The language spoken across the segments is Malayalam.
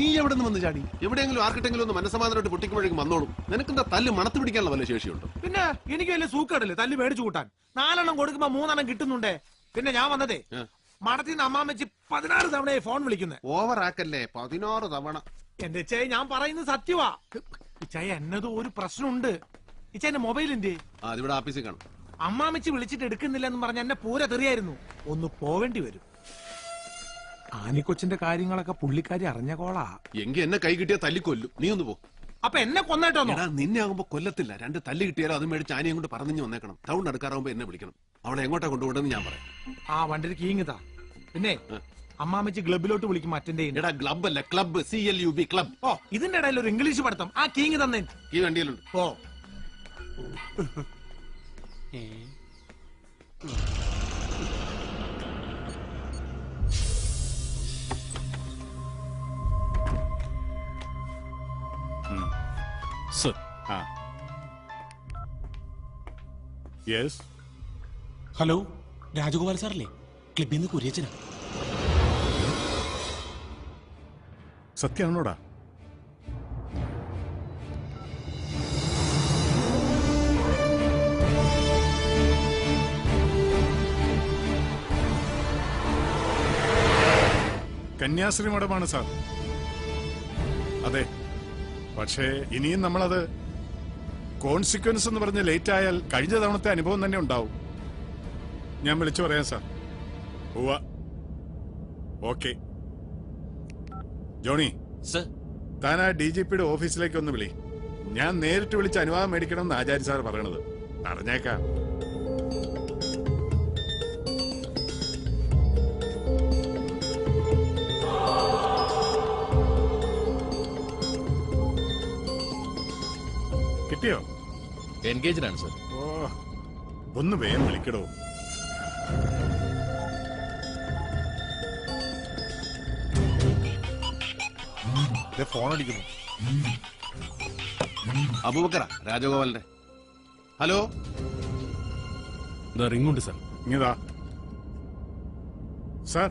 നീ എവിടെ നിന്ന് വന്ന് ചാടി? എവിടെയെങ്കിലും ആർക്കിട്ടെങ്കിലും ഒന്ന് മനസ്സമാധാനമായിട്ട് പൊട്ടിക്കുമ്പോഴേക്കും വന്നോളും. നിനക്കെന്താ തല്ല് മണത്ത് പിടിക്കാനുള്ള വല്ല ശേഷിയുണ്ടോ? പിന്നെ എനിക്ക് വലിയ സൂക്കേടല്ലേ തല്ല് മേടിച്ചു കൂട്ടാൻ. 4 എണ്ണം കൊടുക്കുമ്പോ 3 എണ്ണം കിട്ടുന്നുണ്ടേ. പിന്നെ ഞാൻ വന്നതേ മടത്തിന്ന് അമ്മാമ്മച്ചി 16 തവണയായി ഫോൺ വിളിക്കുന്നേ. ഓവർ ആക്കല്ലേ, 16 തവണ. എന്റെ ഇച്ചായ ഞാൻ പറയുന്നത് സത്യവാ. ഇച്ചായ എന്നതും ഒരു പ്രശ്നമുണ്ട്. ഇച്ചായന്റെ മൊബൈലിന്റെ അതിവിടെ ആഫീസിൽ കാണും. അമ്മാമ്മച്ചി വിളിച്ചിട്ട് എടുക്കുന്നില്ലെന്ന് പറഞ്ഞ എന്നെ പൂര തെറിയായിരുന്നു. ഒന്ന് പോവേണ്ടി വരും. ആനിക്കൊച്ചിന്റെ കാര്യങ്ങളൊക്കെ പുള്ളിക്കാരി അറിഞ്ഞ കോളാ. എങ്കിൽ എന്നെ കൈ കിട്ടിയാൽ തല്ലിക്കൊല്ലും. നീ ഒന്ന് പോ. അപ്പൊ എന്നെ കൊന്നേട്ടോ? നിന്നെ ആകുമ്പോ കൊല്ലത്തില്ല. 2 തല്ല് കിട്ടിയാലോ അത് മേടിച്ച് ആനയും കൊണ്ട് പറഞ്ഞു വന്നേക്കണം. ടൗൺ അടുക്കാറാകുമ്പോ എന്നെ വിളിക്കണം. അവളെ എങ്ങോട്ടാ കൊണ്ടുപോകണമെന്ന് ഞാൻ പറയാം. ആ വണ്ടിയിൽ കീങ്ങിതാ. പിന്നെ അമ്മാമ്മച്ചി ക്ലബിലോട്ട് വിളിക്കും അറ്റൻഡ് ചെയ്യുന്നത്. എടാ ക്ലബ് അല്ല, ക്ലബ്, CLUB ക്ലബ്. ഓ ഇതിന്റെ ഇടയിൽ ഒരു ഇംഗ്ലീഷ് പഠിത്തം. ആ കീങ് തന്നെ ഈ വണ്ടിയിലുണ്ട്. ഓ സർ. യെസ്. ഹലോ, രാജഗോപാൽ സാറല്ലേ? ക്ലബിൽ നിന്ന് കുര്യച്ചനാ. സത്യമാണോടാ? കന്യാശ്രീ മഠമാണ് സാർ. അതെ, പക്ഷേ ഇനിയും നമ്മളത് കോൺസിക്വൻസ് എന്ന് പറഞ്ഞ് ലേറ്റ് ആയാൽ കഴിഞ്ഞ തവണത്തെ അനുഭവം തന്നെ ഉണ്ടാവും. ഞാൻ വിളിച്ചു പറയാം സാർ. ഉവ്വ. ഓക്കെ. ജോണി സർ, താൻ ആ DGPയുടെ ഓഫീസിലേക്ക് ഒന്ന് വിളി. ഞാൻ നേരിട്ട് വിളിച്ച് അനുവാദം മേടിക്കണം എന്ന് ആചാര്യ സാർ പറയണത്. പറഞ്ഞേക്കാം. കിട്ടിയോ? എൻഗേജ്ഡ് ആണ് സർ. ഓ, ഒന്ന് വേഗം വിളിക്കടോ. ഫോൺ അടിക്കുന്നു. അബൂബക്കറാ, രാജഗോപാലിന്റെ. ഹലോ, റിങ്ങുണ്ട് സർ. ഇങ്ങതാ സാർ.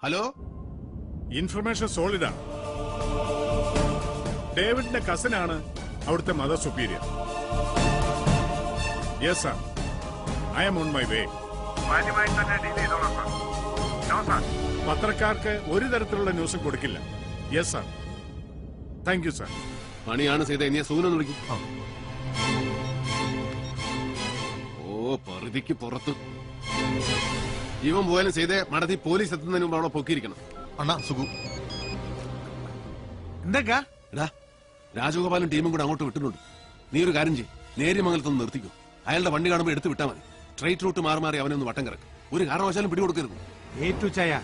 ഹലോ. ഇൻഫർമേഷൻ സോളിഡാ. ഡേവിഡിന്റെ കസിനാണ് അവിടുത്തെ mother superior. Yes sir, I'm on my way. പത്രക്കാർക്ക് ഒരു തരത്തിലുള്ള ന്യൂസും കൊടുക്കില്ല. Yes sir. Thank you sir. പണിയാണ് ചെയ്ത. ഇനി സൂനൊന്ന് വിളിക്കും. ഓ, പരിധിക്ക് പുറത്ത്. ഇവൻ പോയാലും ചെയ്തേ മടത്തി പോലീസ് എത്തുന്നതിന് മുമ്പ് അവിടെ പൊക്കിയിരിക്കണം. അണ്ണാ സുഖു. എന്തൊക്കെ? എടാ, രാജഗോപാലും ടീമും കൂടെ അങ്ങോട്ട് വിട്ടിട്ടുണ്ട്. നീ ഒരു കാര്യം ചെയ്യും, നേര്യമംഗലത്തൊന്ന് നിർത്തിക്കും. അയാളുടെ വണ്ടി കാണുമ്പോൾ എടുത്ത് വിട്ടാൽ മതി. സ്ട്രൈറ്റ് റൂട്ട് മാറി മാറി അവനെ ഒന്ന് വട്ടം കിടക്കും. ഒരു കാരണവശാലും പിടികൊടുക്കരുത്. ഏറ്റു ചായ.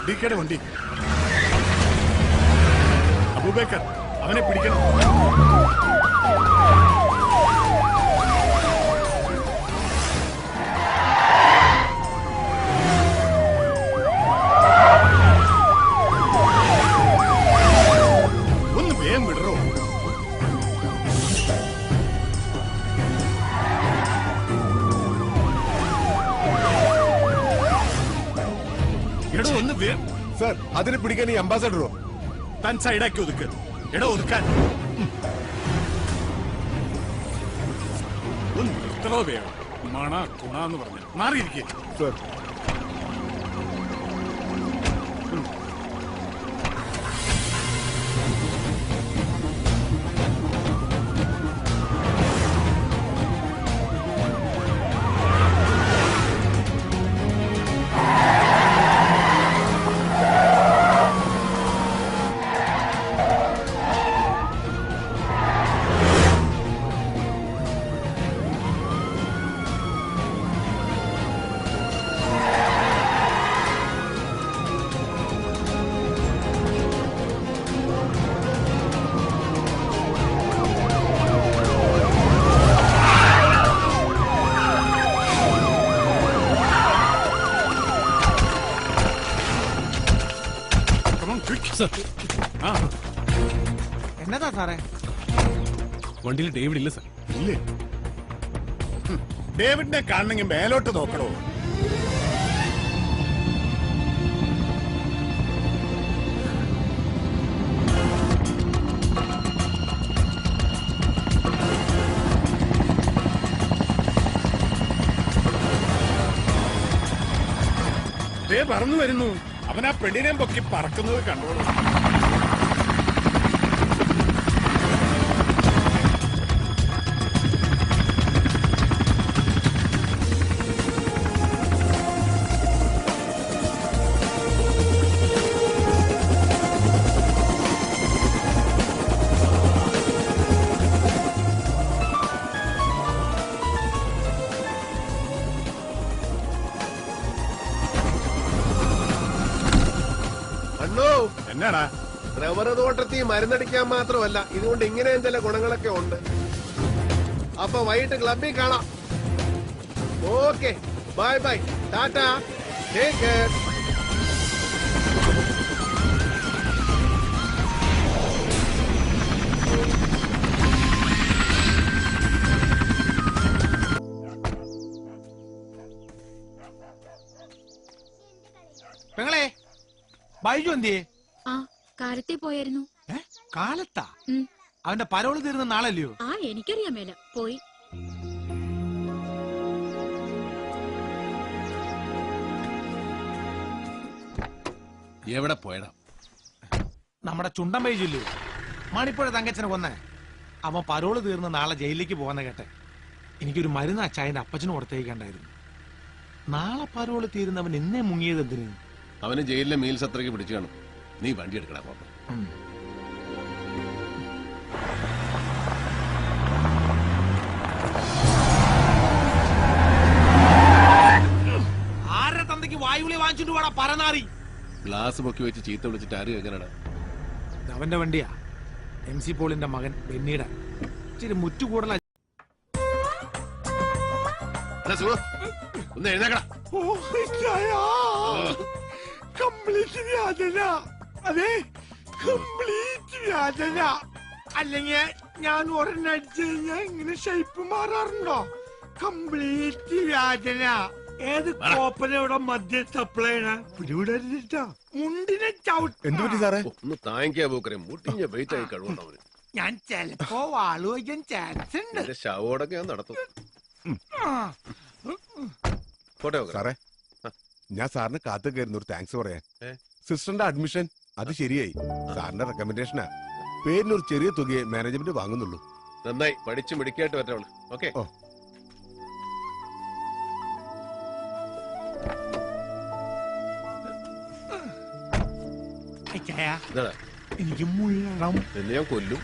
ഡിക്കയുടെ വണ്ടി. അബൂബക്കർ, അവനെ പിടിക്കണം. ഒന്ന് വേഗം വിടറോ. എടോ ഒന്ന് വേഗം. സാർ, അതിനെ പിടിക്കാൻ ഈ അംബാസഡറോ? താൻ സൈഡാക്കി ഒതുക്ക്. എടോ ഒതുക്കാൻ. ഒന്ന് നിർത്തണോ വേഗം. മണ കുണാന്ന് പറഞ്ഞു മാറിയിരിക്കേ. സാർ, ആ എന്നതാ സാറേ? വണ്ടിയിൽ ഡേവിഡ് ഇല്ല സാർ. ഇല്ലേ? ഡേവിഡിനെ കാണണമെങ്കിൽ മേലോട്ട് നോക്കണോ? ദേ പറന്നു വരുന്നു. അവൻ ആ പെണ്ണിനെ പൊക്കി പറക്കുന്നത് കണ്ടോളൂ. അണ്ണോ, എന്നാടാ? റബ്ബർ തോട്ടത്തിൽ മരുന്നടിക്കാൻ മാത്രമല്ല, ഇതുകൊണ്ട് ഇങ്ങനെയും ചില ഗുണങ്ങളൊക്കെ ഉണ്ട്. അപ്പൊ വൈകിട്ട് ക്ലബിൽ കാണാം. Okay, bye bye, Tata, take care. പെങ്ങളെ, ബൈജു എന്തിയേ? ആ കാലത്തെ പോയായിരുന്നു. കാലത്താ? ഉം. അവന്റെ പരോള് തീരുന്ന നാളല്ലയോ? ആ എനിക്കറിയാൻ മേല പോയി. എവിടെ പോയടാ? നമ്മുടെ ചുണ്ടൻ ബൈജു മണിപ്പുഴ തങ്കച്ചനെ കൊന്നേ. അവൻ പരോള് തീർന്ന് നാളെ ജയിലിലേക്ക് പോകുന്ന കേട്ടെ. എനിക്കൊരു മരുന്ന് അച്ചായന്റെ അപ്പച്ചന് കൊടുത്തേക്കണ്ടായിരുന്നു. നാളെ പരോള് തീരുന്നവൻ എന്നെ മുങ്ങിയത് എന്തിന്? അവന് ജയിലിലെ മീൽ സത്രയ്ക്ക് പിടിച്ചു കാണും. നീ വണ്ടി എടുക്കടാ പാപ്പ. ആരുടെ തന്തയ്ക്ക് വായുവിളി വാങ്ങിച്ചിട്ട് പോടാ പരനാറി. ഗ്ലാസ് പൊക്കി വെച്ച് ചീത്ത വിളിച്ചിട്ട് ആര് കേൾക്കാനടാ? അവന്റെ വണ്ടിയാ, MC പോളിന്റെ മകൻ ബെന്നിയുടെ. ഇച്ചിരി മുറ്റുകൂടല. ഒന്ന് എഴുന്നേക്കടാ. കംപ്ലീറ്റ് വ്യാജന. അതെ, കംപ്ലീറ്റ് വ്യാജന. അല്ലെങ്കിൽ ഞാൻ ഒരെണ്ണം അടിച്ചു കഴിഞ്ഞാൽ ഇങ്ങനെ ഷേപ്പ് മാറാറുണ്ടോ? കംപ്ലീറ്റ് വ്യാജന. ഏത് കോപ്പനയുടെ മദ്യം സപ്ലൈ പിടിവിടാ മുണ്ടിനെ ചവിട്ട. എന്ത് പറ്റി സാറേ? ഒന്ന് താങ്ങിക്കാ പോക്കരെ, മുട്ടിഞ്ഞ വെയിറ്റ് ആയി കഴിവുണ്ടവന്. ഞാൻ ചെലപ്പോ വാള് വയ്ക്കാൻ ചാൻസ് ഉണ്ട്. എന്റെ ശവോടൊക്കെ ഞാൻ നടത്തും. പോട്ടെ പോക്കരെ. സാറേ, ഞാൻ സാറിന് കാത്തു കയറുന്ന ഒരു താങ്ക്സ് പറയാൻ. സിസ്റ്ററിന്റെ അഡ്മിഷൻ അത് ശരിയായി. സാറിന്റെ റെക്കമെൻഡേഷനാ. പേരിനൊരു ചെറിയ തുകയെ മാനേജ്മെന്റ് വാങ്ങുന്നുള്ളൂ. നന്നായി പഠിച്ചു മിടിക്കായിട്ട് പറ്റവള്. ഓക്കെ, ഓ. എനിക്ക് മുള്ളണം. എന്നെ ഞാൻ കൊല്ലും.